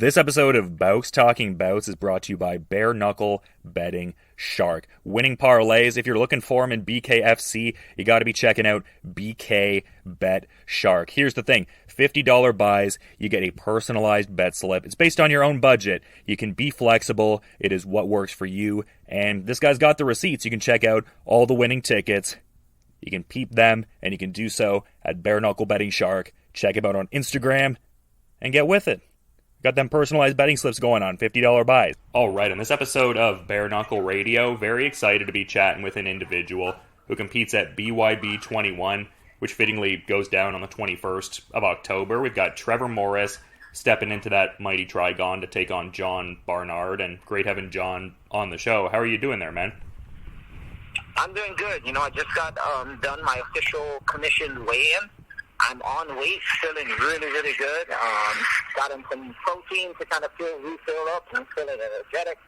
This episode of Bouts Talking Bouts is brought to you by Bare Knuckle Betting Shark. Winning parlays, if you're looking for them in BKFC, you got to be checking out BK Bet Shark. Here's the thing, $50 buys, you get a personalized bet slip. It's based on your own budget. You can be flexible. It is what works for you. And this guy's got the receipts. You can check out all the winning tickets. You can peep them, and you can do so at Bare Knuckle Betting Shark. Check him out on Instagram and get with it. Got them personalized betting slips going on, $50 buys. All right, on this episode of Bare Knuckle Radio, very excited to be chatting with an individual who competes at BYB 21, which fittingly goes down on the 21st of October. We've got Trevor Morris stepping into that mighty Trigon to take on Jon Barnard, and great having Jon on the show. How are you doing there, man? I'm doing good. I just got done my official commissioned weigh-in. I'm on weight, feeling really, really good. Got in some protein to kind of refill up, and I'm feeling energetic,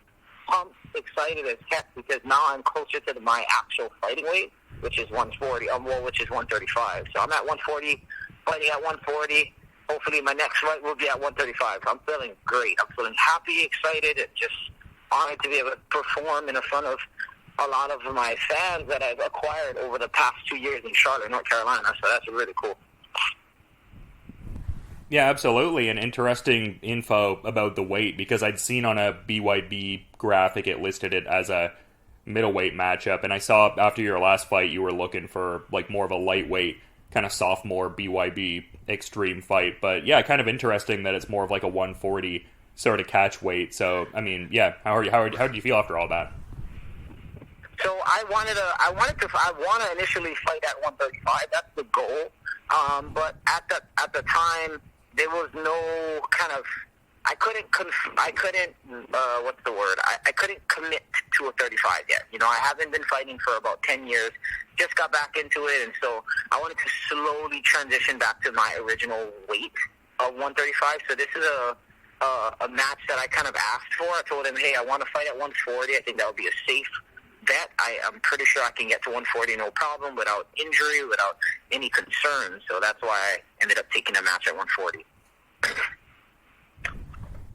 pumped, excited as heck, because now I'm closer to my actual fighting weight, which is 140, which is 135. So I'm at 140, fighting at 140. Hopefully my next fight will be at 135. I'm feeling great. I'm feeling happy, excited, and just honored to be able to perform in front of a lot of my fans that I've acquired over the past 2 years in Charlotte, North Carolina. So that's really cool. Yeah, absolutely. And interesting info about the weight, because I'd seen on a BYB graphic it listed it as a middleweight matchup, and I saw after your last fight you were looking for like more of a lightweight kind of sophomore BYB extreme fight. But yeah, kind of interesting that it's more of like a 140 sort of catch weight. So I mean, yeah, how did you feel after all that? So I want to initially fight at 135. That's the goal. But at the time, there was no kind of, I couldn't commit to a 35 yet. I haven't been fighting for about 10 years, just got back into it, and so I wanted to slowly transition back to my original weight of 135. So this is a match that I kind of asked for. I told him, hey, I want to fight at 140. I think that would be a safe bet. I'm pretty sure I can get to 140 no problem, without injury, without any concerns. So that's why I ended up taking a match at 140.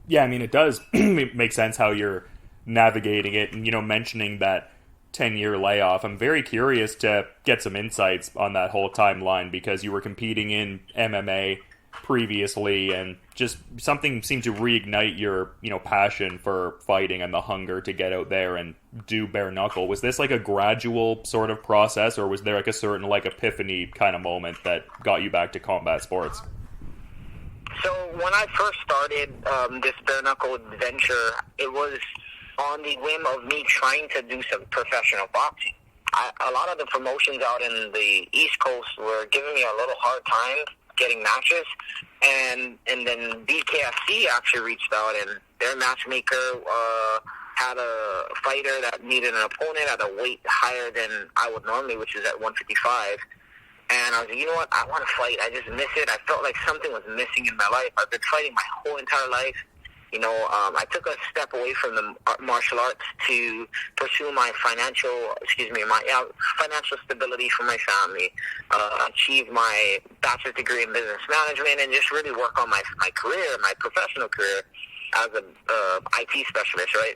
Yeah, I mean, it does make sense how you're navigating it, and mentioning that 10-year layoff. I'm very curious to get some insights on that whole timeline, because you were competing in MMA previously, and just something seemed to reignite your passion for fighting and the hunger to get out there and do bare knuckle. Was this like a gradual sort of process, or was there like a certain like epiphany kind of moment that got you back to combat sports? So when I first started this bare knuckle adventure, it was on the whim of me trying to do some professional boxing. A lot of the promotions out in the East Coast were giving me a little hard time getting matches, and then BKFC actually reached out, and their matchmaker had a fighter that needed an opponent at a weight higher than I would normally, which is at 155. And I was like, you know what, I want to fight. I just miss it. I felt like something was missing in my life. I've been fighting my whole entire life. I took a step away from the martial arts to pursue my financial stability for my family, achieve my bachelor's degree in business management, and just really work on my career, my professional career as a IT specialist, right?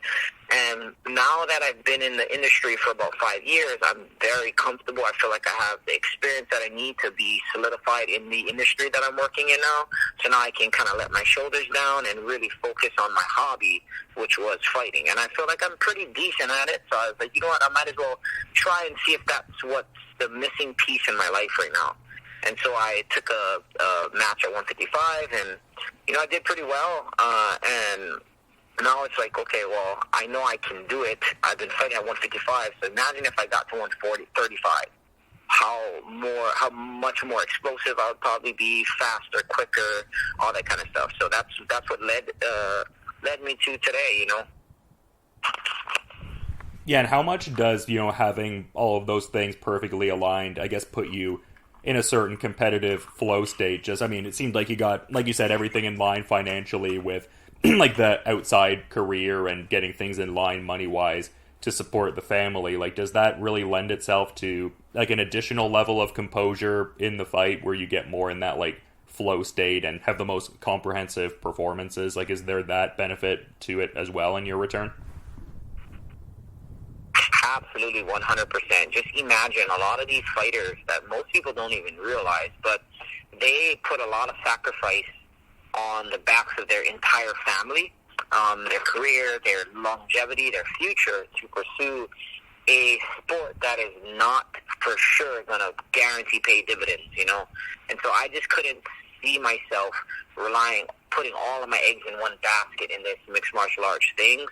And now that I've been in the industry for about 5 years, I'm very comfortable. I feel like I have the experience that I need to be solidified in the industry that I'm working in now. So now I can kind of let my shoulders down and really focus on my hobby, which was fighting. And I feel like I'm pretty decent at it. So I was like, you know what, I might as well try and see if that's what's the missing piece in my life right now. And so I took a match at 155, and I did pretty well. And now it's like, okay, well, I know I can do it. I've been fighting at 155, so imagine if I got to 135. How much more explosive I would probably be, faster, quicker, all that kind of stuff. So that's what led me to today. Yeah, and how much does having all of those things perfectly aligned, I guess, put you in a certain competitive flow state? It seemed like you got, like you said, everything in line financially with like the outside career and getting things in line money-wise to support the family. Like, does that really lend itself to like an additional level of composure in the fight where you get more in that like flow state and have the most comprehensive performances? Like, is there that benefit to it as well in your return? Absolutely, 100%. Just imagine a lot of these fighters that most people don't even realize, but they put a lot of sacrifice on the backs of their entire family, their career, their longevity, their future to pursue a sport that is not for sure going to guarantee pay dividends, you know? And so I just couldn't see myself putting all of my eggs in one basket in this mixed martial arts things.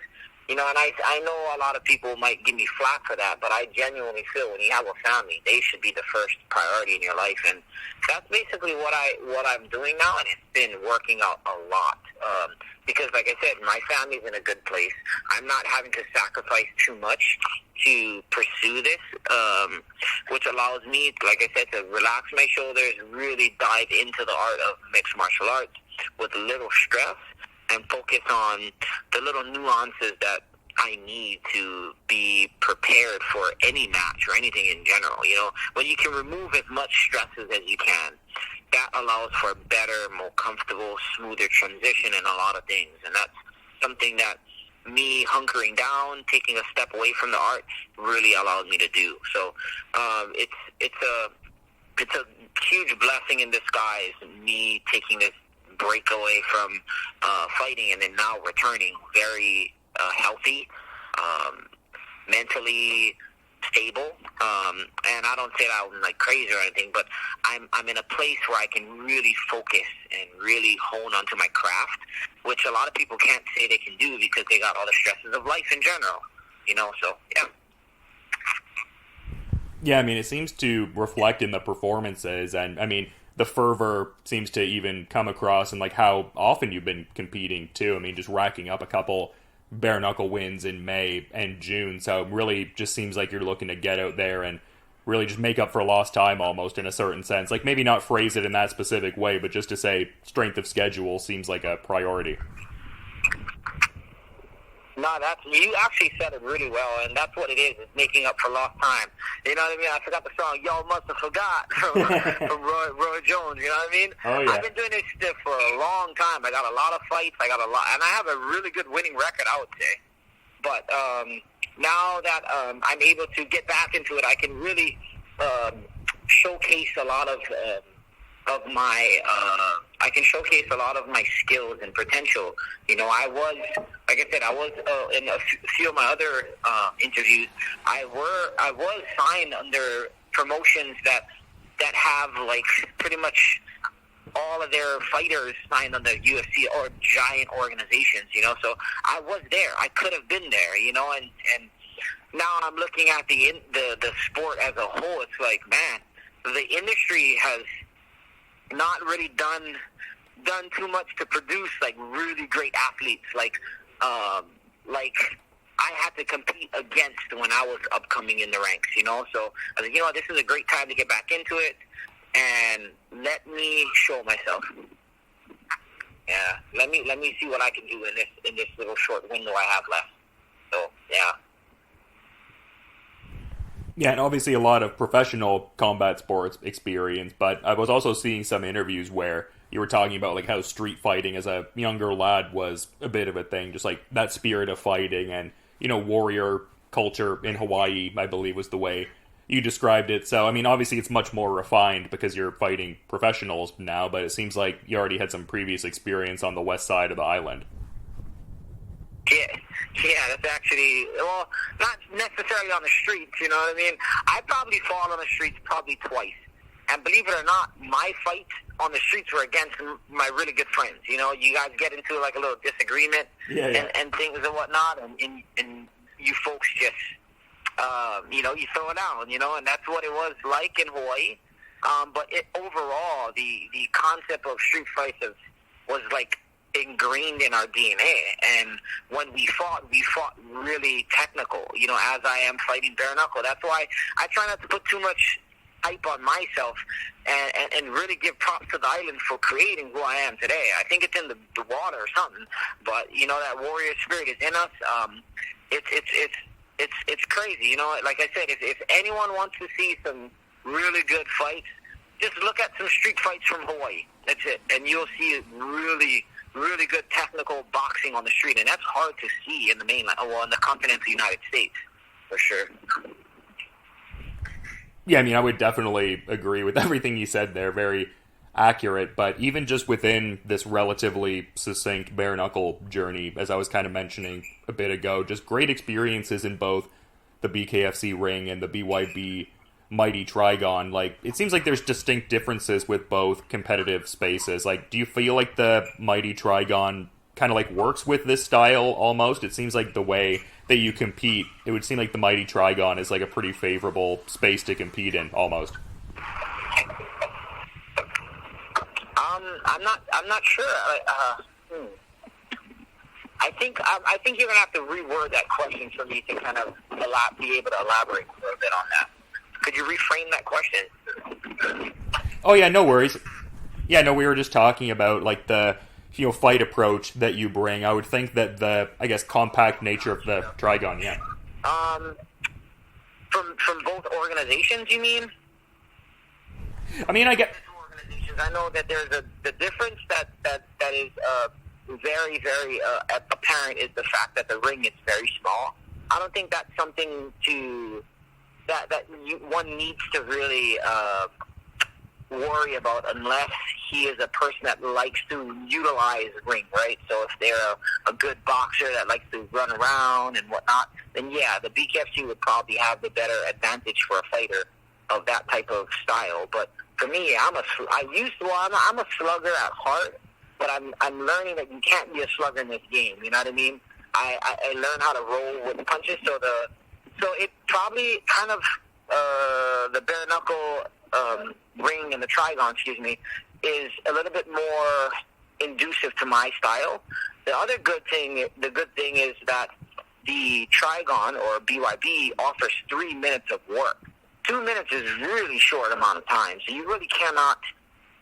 You know, and I know a lot of people might give me flack for that, but I genuinely feel when you have a family, they should be the first priority in your life. And that's basically what I'm doing now, and it's been working out a lot. Because, like I said, my family's in a good place. I'm not having to sacrifice too much to pursue this, which allows me, like I said, to relax my shoulders, really dive into the art of mixed martial arts with little stress, and focus on the little nuances that I need to be prepared for any match or anything in general. You know, when you can remove as much stresses as you can, that allows for a better, more comfortable, smoother transition in a lot of things. And that's something that me hunkering down, taking a step away from the art, really allows me to do. So it's a huge blessing in disguise, me taking this breakaway from fighting and then now returning very healthy, mentally stable, and I don't say that I'm like crazy or anything, but I'm in a place where I can really focus and really hone onto my craft, which a lot of people can't say they can do because they got all the stresses of life in general, you know. So yeah, I mean, it seems to reflect in the performances, and I mean, the fervor seems to even come across in like how often you've been competing too. I mean, just racking up a couple bare knuckle wins in May and June. So it really just seems like you're looking to get out there and really just make up for lost time almost in a certain sense. Like maybe not phrase it in that specific way, but just to say strength of schedule seems like a priority. No, you actually said it really well, and that's what it is. It's making up for lost time. You know what I mean? I forgot the song "Y'all Must Have Forgot" from Roy Jones. You know what I mean? Oh yeah. I've been doing this stuff for a long time. I got a lot of fights. I got a lot, and I have a really good winning record, I would say. But now that I'm able to get back into it, I can really showcase a lot of my skills and potential. You know, I was, like I said, in a few of my other interviews, I was signed under promotions that have like pretty much all of their fighters signed under UFC or giant organizations, you know. So I was there. I could have been there, you know, and now I'm looking at the sport as a whole. It's like, man, the industry has not really done too much to produce like really great athletes like I had to compete against when I was upcoming in the ranks, you know. So I was like, you know, this is a great time to get back into it and let me show myself. Yeah, let me see what I can do in this little short window I have left. So yeah. Yeah, and obviously a lot of professional combat sports experience, but I was also seeing some interviews where you were talking about like how street fighting as a younger lad was a bit of a thing, just like that spirit of fighting and, you know, warrior culture in Hawaii, I believe was the way you described it. So, I mean, obviously it's much more refined because you're fighting professionals now, but it seems like you already had some previous experience on the west side of the island. Yeah, that's actually, well, not necessarily on the streets, you know what I mean? I probably fall on the streets probably twice. And believe it or not, my fights on the streets were against my really good friends. You know, you guys get into like a little disagreement and things and whatnot, and you folks just, you know, you throw it down, you know, and that's what it was like in Hawaii. But overall, the concept of street fights was like ingrained in our DNA, and when we fought really technical, you know, as I am fighting bare knuckle. That's why I try not to put too much hype on myself and really give props to the island for creating who I am today. I think it's in the water or something, but you know, that warrior spirit is in us. It's crazy, you know. Like I said, if anyone wants to see some really good fights, just look at some street fights from Hawaii. That's it. And you'll see really, really good technical boxing on the street. And that's hard to see in the mainland, well, in the continental United States, for sure. Yeah, I mean, I would definitely agree with everything you said there. Very accurate. But even just within this relatively succinct bare knuckle journey, as I was kind of mentioning a bit ago, just great experiences in both the BKFC ring and the BYB Mighty Trigon. Like, it seems like there's distinct differences with both competitive spaces. Like, do you feel like the Mighty Trigon kind of like works with this style almost? It seems like the way that you compete, it would seem like the Mighty Trigon is like a pretty favorable space to compete in almost. I'm not sure. I think you're gonna have to reword that question for me to kind of be able to elaborate a little bit on that. Could you reframe that question? Oh yeah, no worries. Yeah, no, we were just talking about like the fight approach that you bring. I would think that the compact nature of the Trigon. Yeah. From both organizations, you mean? I mean, I get. I know that there's the difference that is very, very apparent is the fact that the ring is very small. I don't think that's something one needs to really worry about unless he is a person that likes to utilize ring, right? So if they're a good boxer that likes to run around and whatnot, then yeah, the BKFC would probably have the better advantage for a fighter of that type of style. But for me, I'm a slugger at heart, but I'm learning that you can't be a slugger in this game. You know what I mean? I learned how to roll with punches, so it probably kind of the bare knuckle ring and the Trigon, is a little bit more inducive to my style. The good thing is that the Trigon or BYB offers 3 minutes of work. 2 minutes is really short amount of time, so you really cannot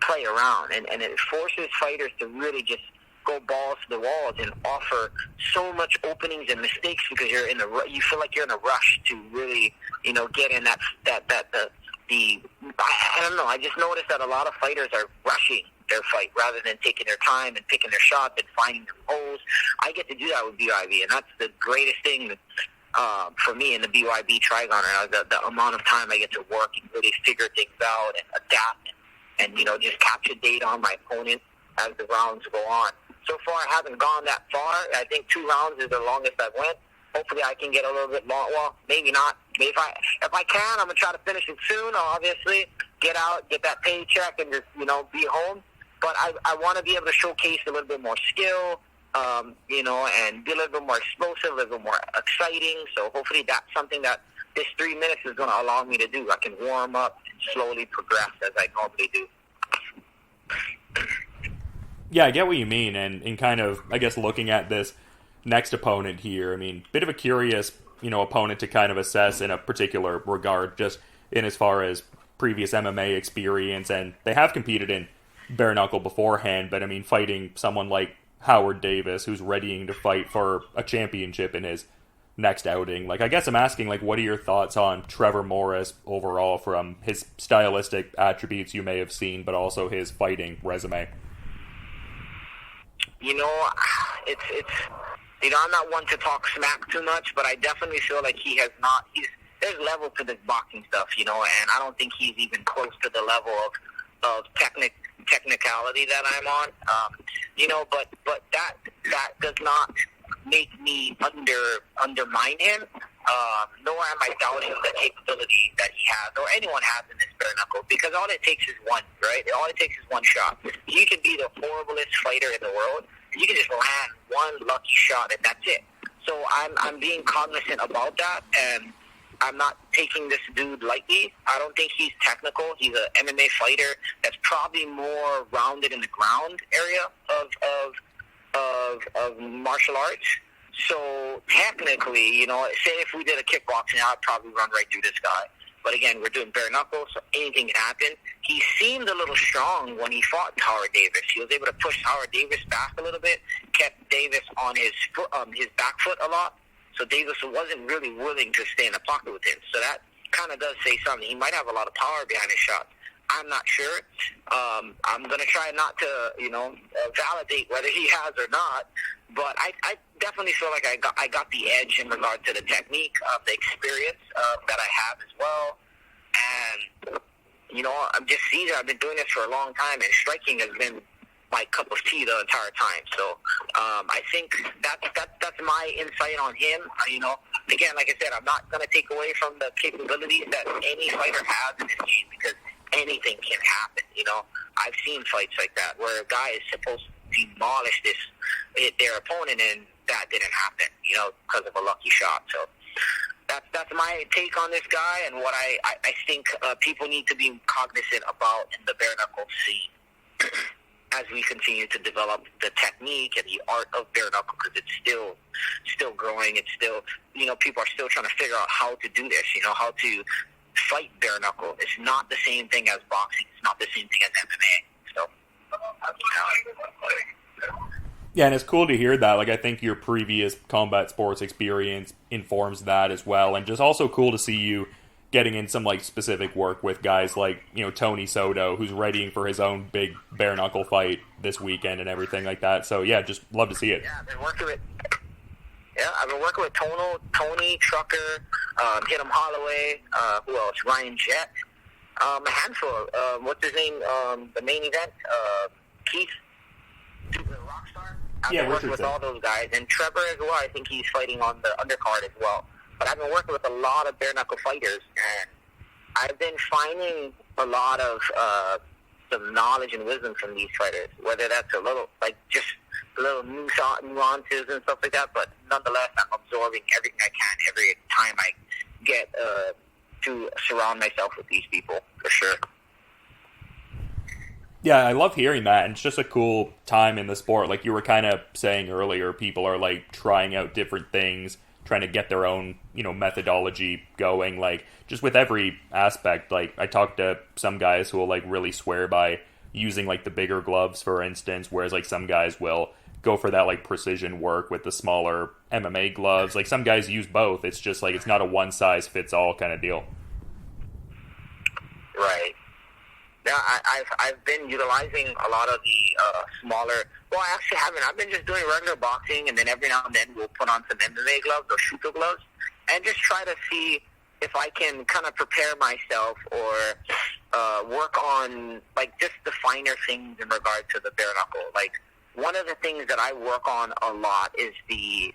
play around, and it forces fighters to really just go balls to the walls and offer so much openings and mistakes because you feel like you're in a rush to really get in I don't know. I just noticed that a lot of fighters are rushing their fight rather than taking their time and picking their shots and finding their holes. I get to do that with BYB, and that's the greatest thing for me in the BYB Trigon. The amount of time I get to work and really figure things out and adapt and just capture data on my opponent as the rounds go on. So far, I haven't gone that far. I think 2 rounds is the longest I've went. Hopefully, I can get a little bit long. Well, maybe not. Maybe if I can, I'm gonna try to finish it soon. I'll obviously get out, get that paycheck, and just be home. But I want to be able to showcase a little bit more skill, and be a little bit more explosive, a little bit more exciting. So hopefully, that's something that this 3 minutes is going to allow me to do. I can warm up and slowly progress as I normally do. Yeah, I get what you mean, and in kind of, I guess, looking at this next opponent here, I mean, bit of a curious, opponent to kind of assess in a particular regard, just in as far as previous MMA experience, and they have competed in bare knuckle beforehand, but I mean, fighting someone like Howard Davis, who's readying to fight for a championship in his next outing. Like, I guess I'm asking, like, what are your thoughts on Trevor Morris overall from his stylistic attributes you may have seen, but also his fighting resume? I'm not one to talk smack too much, but I definitely feel like there's level to this boxing stuff, and I don't think he's even close to the level of technicality that I'm on, but that does not make me undermine him, nor am I doubting the capability that he has, or anyone has in this bare knuckle, because all it takes is one, right? All it takes is one shot. You can be the horriblest fighter in the world, you can just land one lucky shot, and that's it. So I'm being cognizant about that, and I'm not taking this dude lightly. I don't think he's technical. He's an MMA fighter that's probably more rounded in the ground area of martial arts. So technically, say if we did a kickboxing, I'd probably run right through this guy. But again, we're doing bare knuckles, so anything can happen. He seemed a little strong when he fought Howard Davis. He was able to push Howard Davis back a little bit, kept Davis on his back foot a lot. So Davis wasn't really willing to stay in the pocket with him. So that kind of does say something. He might have a lot of power behind his shot. I'm not sure. I'm going to try not to, validate whether he has or not. But I definitely feel like I got the edge in regard to the technique, the experience that I have as well. And, I'm just seeing I've been doing this for a long time, and striking has been my cup of tea the entire time. So I think that's my insight on him. Again, like I said, I'm not going to take away from the capabilities that any fighter has in this game, because anything can happen. I've seen fights like that where a guy is supposed to demolish their opponent, and that didn't happen, because of a lucky shot. So that's my take on this guy, and what I think people need to be cognizant about in the bare knuckle scene as we continue to develop the technique and the art of bare knuckle, because it's still growing. It's still, people are still trying to figure out how to do this, how to fight bare knuckle. It's not the same thing as boxing. It's not the same thing as MMA. So, yeah, and it's cool to hear that. Like, I think your previous combat sports experience informs that as well, and just also cool to see you getting in some like specific work with guys like Tony Soto, who's readying for his own big bare knuckle fight this weekend and everything like that. So yeah, just love to see it. Yeah, I've been working with Tony Trucker, Hit 'em Holloway, who else? Ryan Jett, a handful. What's his name? The main event, Keith, the Rockstar. I've been working with all those guys, and Trevor as well. I think he's fighting on the undercard as well. But I've been working with a lot of bare knuckle fighters, and I've been finding a lot of some knowledge and wisdom from these fighters. Whether that's a little nuances and stuff like that, but nonetheless, I'm absorbing everything I can every time I get to surround myself with these people, for sure. Yeah, I love hearing that, and it's just a cool time in the sport. Like you were kind of saying earlier, people are like trying out different things, trying to get their own, methodology going, like just with every aspect. Like I talked to some guys who will like really swear by using like the bigger gloves, for instance, whereas like some guys will go for that like precision work with the smaller MMA gloves. Like some guys use both. It's just like, it's not a one size fits all kind of deal. Right. Yeah, I've been utilizing a lot of the smaller. Well, I actually haven't. I've been just doing regular boxing, and then every now and then we'll put on some MMA gloves or shooter gloves, and just try to see if I can kind of prepare myself or work on like just the finer things in regard to the bare knuckle. Like one of the things that I work on a lot is the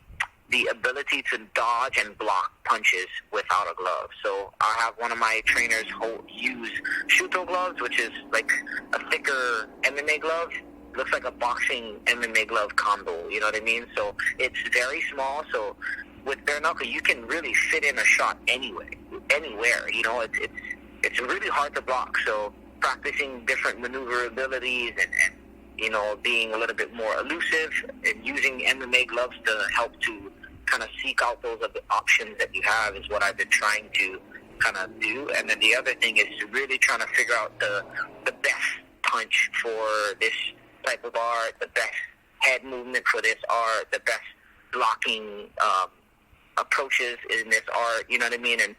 ability to dodge and block punches without a glove. So I have one of my trainers use Shuto gloves, which is like a thicker MMA glove. Looks like a boxing MMA glove combo, you know what I mean? So it's very small. So with bare knuckle, you can really fit in a shot anywhere. It's really hard to block. So practicing different maneuverabilities and being a little bit more elusive and using MMA gloves to help to kind of seek out those other options that you have is what I've been trying to kind of do. And then the other thing is really trying to figure out the best punch for this type of art, the best head movement for this art, the best blocking approaches in this art, you know what I mean? And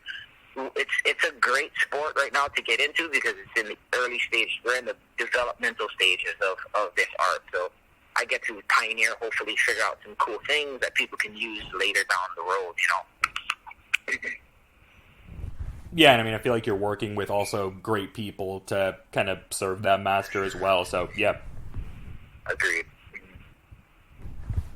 it's a great sport right now to get into because it's in the early stage. We're in the developmental stages of this art. So I get to pioneer, hopefully figure out some cool things that people can use later down the road, Yeah, and I mean, I feel like you're working with also great people to kind of serve that master as well. So, yeah. Agreed.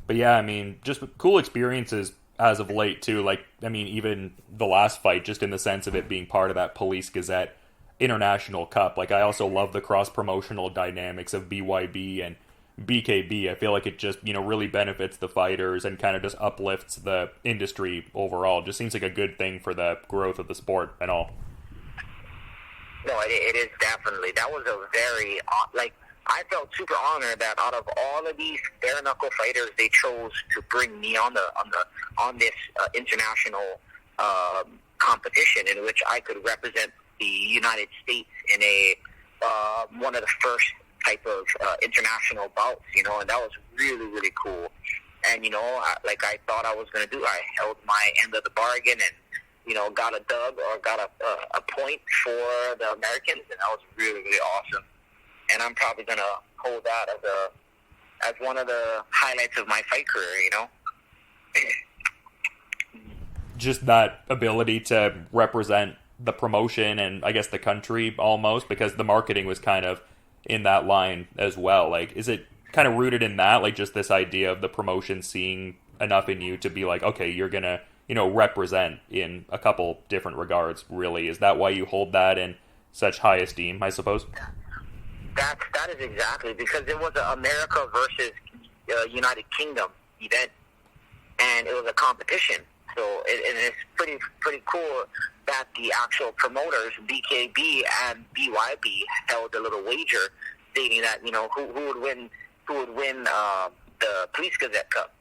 But yeah, I mean, just cool experiences as of late too. Like, I mean, even the last fight, just in the sense of it being part of that Police Gazette International Cup. Like, I also love the cross-promotional dynamics of BYB and BKB. I feel like it just, really benefits the fighters and kind of just uplifts the industry overall. Just seems like a good thing for the growth of the sport and all. No, it is definitely. That was a very, I felt super honored that out of all of these bare knuckle fighters, they chose to bring me on this international competition in which I could represent the United States in a one of the first type of international bouts, and that was really, really cool. And I thought I was going to do, I held my end of the bargain, and got a dub or got a point for the Americans, and that was really, really awesome. And I'm probably going to hold that as one of the highlights of my fight career, Just that ability to represent the promotion and I guess the country almost, because the marketing was kind of in that line as well. Like, is it kind of rooted in that, like just this idea of the promotion seeing enough in you to be like, okay, you're going to, represent in a couple different regards, really? Is that why you hold that in such high esteem, I suppose? That is exactly, because it was an America versus United Kingdom event, and it was a competition. So it's pretty cool that the actual promoters, BKB and BYB, held a little wager stating that who would win the Police Gazette Cup,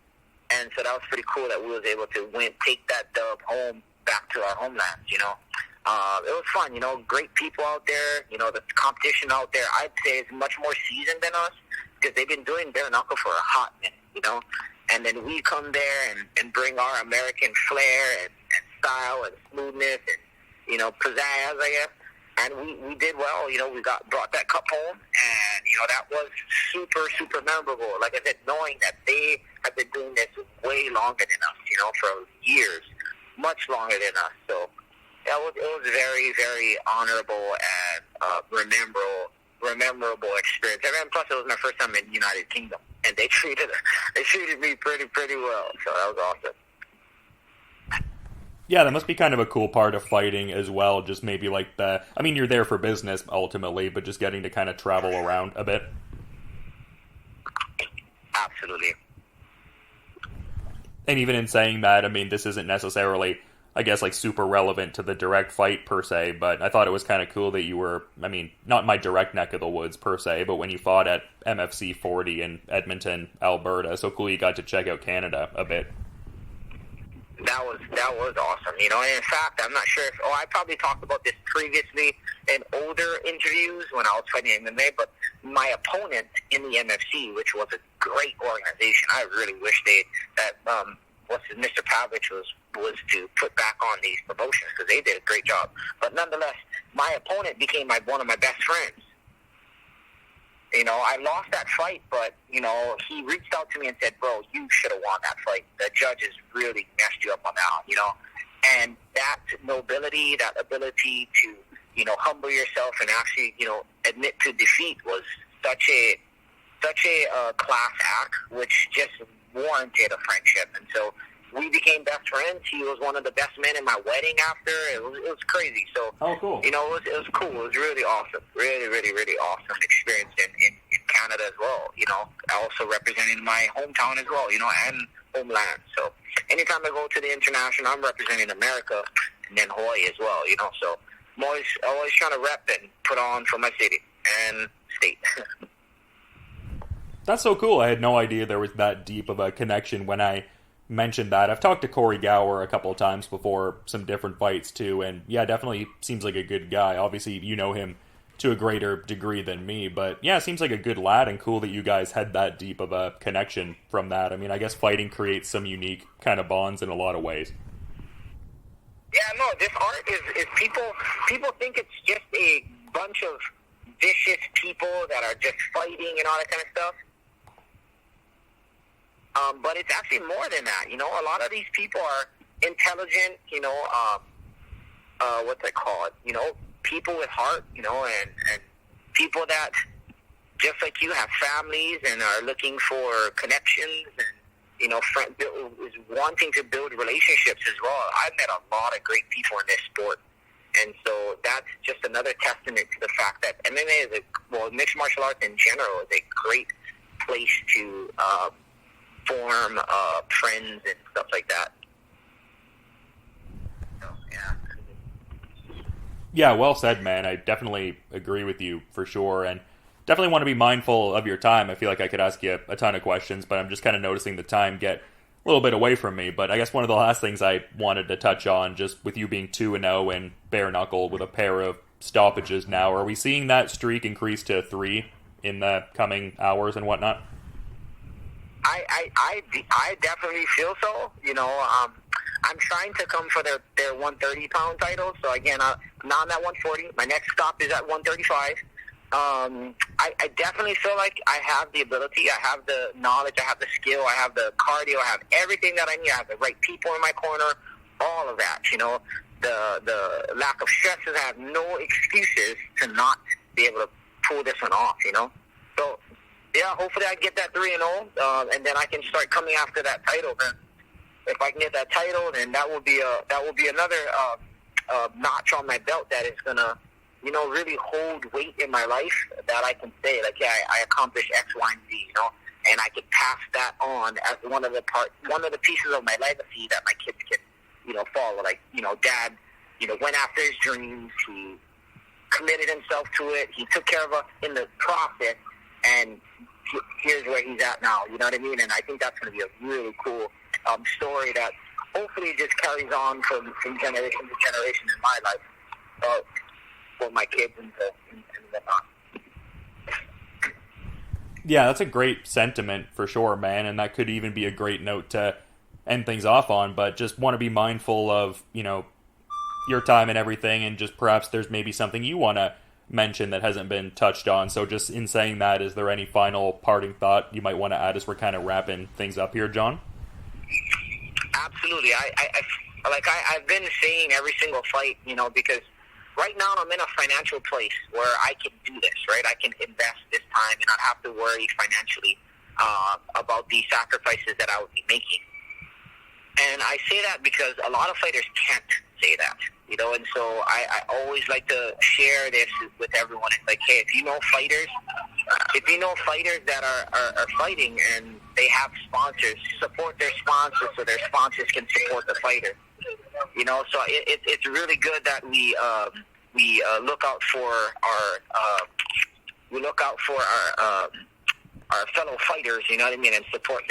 and so that was pretty cool that we was able to take that dub home back to our homelands. It was fun, great people out there, the competition out there, I'd say is much more seasoned than us, because they've been doing bare knuckle for a hot minute, and then we come there and bring our American flair and style and smoothness and, pizzazz, I guess, and we did well, we brought that cup home, and, that was super, super memorable, like I said, knowing that they have been doing this way longer than us, for years, much longer than us, so it was very, very honorable and rememberable experience. And plus, it was my first time in the United Kingdom, and they treated me pretty well. So that was awesome. Yeah, that must be kind of a cool part of fighting as well. Just maybe like you're there for business ultimately, but just getting to kind of travel around a bit. Absolutely. And even in saying that, this isn't necessarily, I guess, like super relevant to the direct fight per se, but I thought it was kind of cool that you were, not my direct neck of the woods per se, but when you fought at MFC 40 in Edmonton, Alberta, so cool you got to check out Canada a bit. That was awesome, and in fact, I'm not sure if, I probably talked about this previously in older interviews when I was fighting MMA, but my opponent in the MFC, which was a great organization, I really wish Mr. Pavlich was to put back on these promotions, because they did a great job. But nonetheless, my opponent became one of my best friends. I lost that fight, but, he reached out to me and said, bro, you should have won that fight. The judges really messed you up on that one, And that nobility, that ability to, humble yourself and actually, admit to defeat was such a class act, which just warranted a friendship. And so we became best friends. He was one of the best men in my wedding after. It was crazy. So, cool. It was cool. It was really awesome. Really, really, really awesome experience in Canada as well. Also representing my hometown as well, and homeland. So anytime I go to the international, I'm representing America and then Hawaii as well, So I'm always trying to rep and put on for my city and state. That's so cool. I had no idea there was that deep of a connection when I mentioned that. I've talked to Corey Gower a couple of times before some different fights too, and yeah, definitely seems like a good guy. Obviously, you know him to a greater degree than me, but yeah, seems like a good lad, and cool that you guys had that deep of a connection from that. I guess fighting creates some unique kind of bonds in a lot of ways. Yeah, no, this art is people think it's just a bunch of vicious people that are just fighting and all that kind of stuff. But it's actually more than that. A lot of these people are intelligent, what's it called? People with heart, and people that, just like you, have families and are looking for connections and, is wanting to build relationships as well. I've met a lot of great people in this sport. And so that's just another testament to the fact that MMA mixed martial arts in general is a great place to form friends and stuff like that. So, yeah. Yeah, well said, man. I definitely agree with you for sure, and definitely want to be mindful of your time. I feel like I could ask you a ton of questions, but I'm just kind of noticing the time get a little bit away from me. But I guess one of the last things I wanted to touch on, just with you being 2-0 in bare knuckle with a pair of stoppages now, are we seeing that streak increase to 3 in the coming hours and whatnot? I definitely feel so. I'm trying to come for their 130-pound title. So again, now I'm at 140. My next stop is at 135. I definitely feel like I have the ability, I have the knowledge, I have the skill, I have the cardio, I have everything that I need. I have the right people in my corner, all of that, you know. The lack of stresses, I have no excuses to not be able to pull this one off, you know. So, yeah, hopefully I get that 3-0, and then I can start coming after that title, man. If I can get that title, then that will be another notch on my belt that is gonna, you know, really hold weight in my life, that I can say, like, yeah, I accomplished X, Y, and Z, you know, and I can pass that on as one of the pieces of my legacy that my kids can, you know, follow. Like, you know, Dad, you know, went after his dreams. He committed himself to it. He took care of us in the process, and here's where he's at now. You know what I mean? And I think that's going to be a really cool story that hopefully just carries on from generation to generation in my life. For my kids and whatnot. Yeah, that's a great sentiment for sure, man, and that could even be a great note to end things off on, but just want to be mindful of, you know, your time and everything, and just perhaps there's maybe something you want to mention that hasn't been touched on. So just in saying that, is there any final parting thought you might want to add as we're kind of wrapping things up here, Jon? Absolutely. I've been saying every single fight, you know, because right now I'm in a financial place where I can do this, right? I can invest this time and not have to worry financially about the sacrifices that I would be making. And I say that because a lot of fighters can't say that, you know, and so I always like to share this with everyone. It's like, hey, if you know fighters that are fighting and they have sponsors, support their sponsors so their sponsors can support the fighter. You know, so it's really good that we look out for our fellow fighters. You know what I mean, and support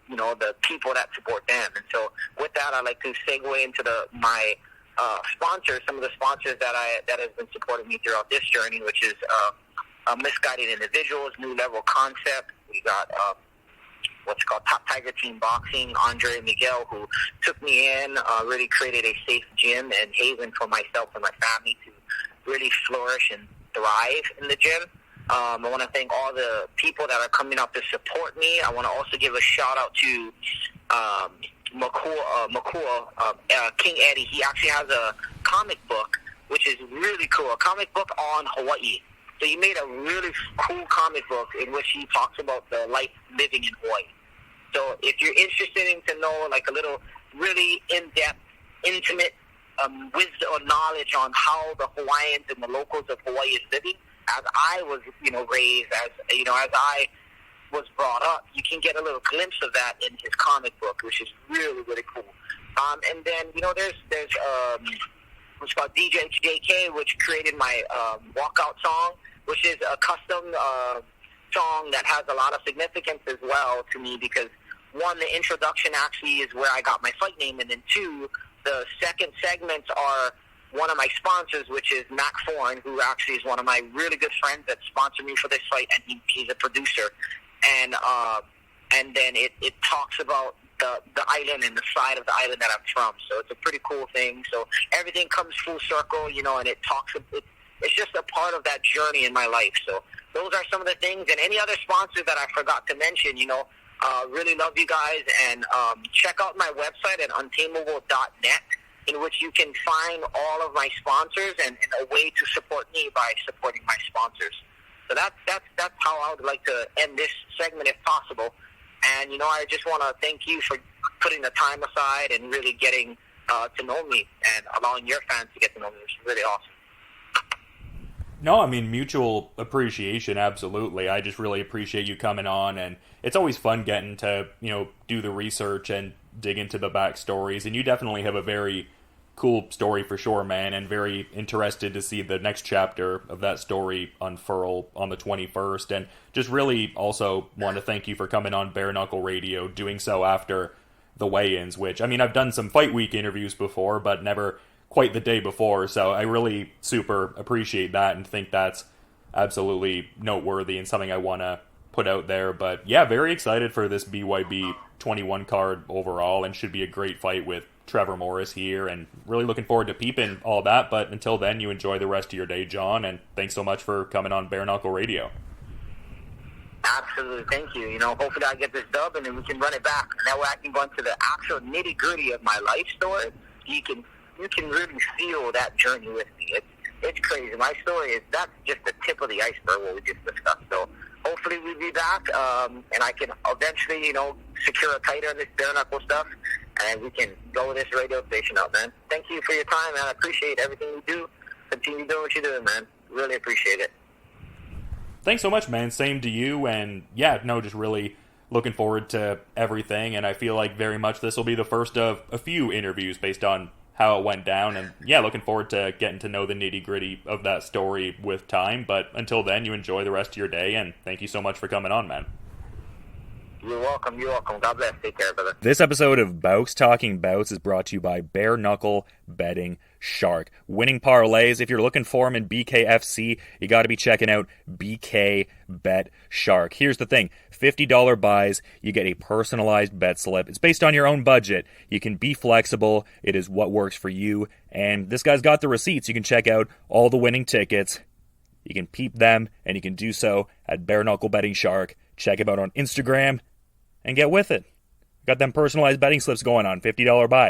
you know, the people that support them. And so with that, I'd like to segue into my sponsors, some of the sponsors that have been supporting me throughout this journey, which is Misguided Individuals, New Level Concept. We got what's called Top Tiger Team Boxing, Andre Miguel, who took me in, really created a safe gym and haven for myself and my family to really flourish and thrive in the gym. I want to thank all the people that are coming up to support me. I want to also give a shout out to King Eddie. He actually has a comic book, which is really cool, a comic book on Hawaii. So he made a really cool comic book in which he talks about the life living in Hawaii. So if you're interested in to know like a little really in-depth, intimate wisdom or knowledge on how the Hawaiians and the locals of Hawaii is living, as I was, you know, raised, as I was brought up, you can get a little glimpse of that in his comic book, which is really, really cool. And then, you know, there's what's called DJ JK, which created my walkout song, which is a custom song that has a lot of significance as well to me because, one, the introduction actually is where I got my fight name, and then two, the second segments are one of my sponsors, which is Mac Foreign, who actually is one of my really good friends that sponsored me for this fight, and he's a producer. And then it talks about the island and the side of the island that I'm from. So it's a pretty cool thing. So everything comes full circle, you know, and it's just a part of that journey in my life. So those are some of the things. And any other sponsors that I forgot to mention, you know, really love you guys. And check out my website at untamable.net, in which you can find all of my sponsors and a way to support me by supporting my sponsors. So that's how I would like to end this segment if possible. And, you know, I just want to thank you for putting the time aside and really getting to know me and allowing your fans to get to know me, which is really awesome. No, I mean, mutual appreciation, absolutely. I just really appreciate you coming on, and it's always fun getting to, you know, do the research and dig into the backstories, and you definitely have a very cool story for sure, man, and very interested to see the next chapter of that story unfurl on the 21st, and just really also want to thank you for coming on Bare Knuckle Radio, doing so after the weigh-ins, which, I mean, I've done some Fight Week interviews before, but never quite the day before, so I really super appreciate that and think that's absolutely noteworthy and something I want to put out there. But yeah, very excited for this BYB 21 card overall, and should be a great fight with Trevor Morris here, and really looking forward to peeping all that. But until then, you enjoy the rest of your day, Jon, and thanks so much for coming on Bare Knuckle Radio. Absolutely, thank you. Hopefully I get this dub and then we can run it back. And that way I can go into the actual nitty gritty of my life story. You can really feel that journey with me. It's crazy. My story that's just the tip of the iceberg what we just discussed. So hopefully we'll be back, and I can eventually, secure a tighter on this bare knuckle stuff, and we can go with this radio station out, man. Thank you for your time, man. I appreciate everything you do. Continue doing what you're doing, man. Really appreciate it. Thanks so much, man. Same to you. And yeah, no, just really looking forward to everything. And I feel like very much this will be the first of a few interviews based on how it went down. And yeah, looking forward to getting to know the nitty gritty of that story with time. But until then, you enjoy the rest of your day. And thank you so much for coming on, man. You're welcome. You're welcome. God bless. Take care, brother. This episode of Bouts Talking Bouts is brought to you by Bare Knuckle Betting Shark. Winning parlays. If you're looking for them in BKFC, you got to be checking out BK Bet Shark. Here's the thing. $50 buys, you get a personalized bet slip. It's based on your own budget. You can be flexible. It is what works for you. And this guy's got the receipts. You can check out all the winning tickets. You can peep them, and you can do so at Bare Knuckle Betting Shark. Check him out on Instagram and get with it. Got them personalized betting slips going on, $50 buys.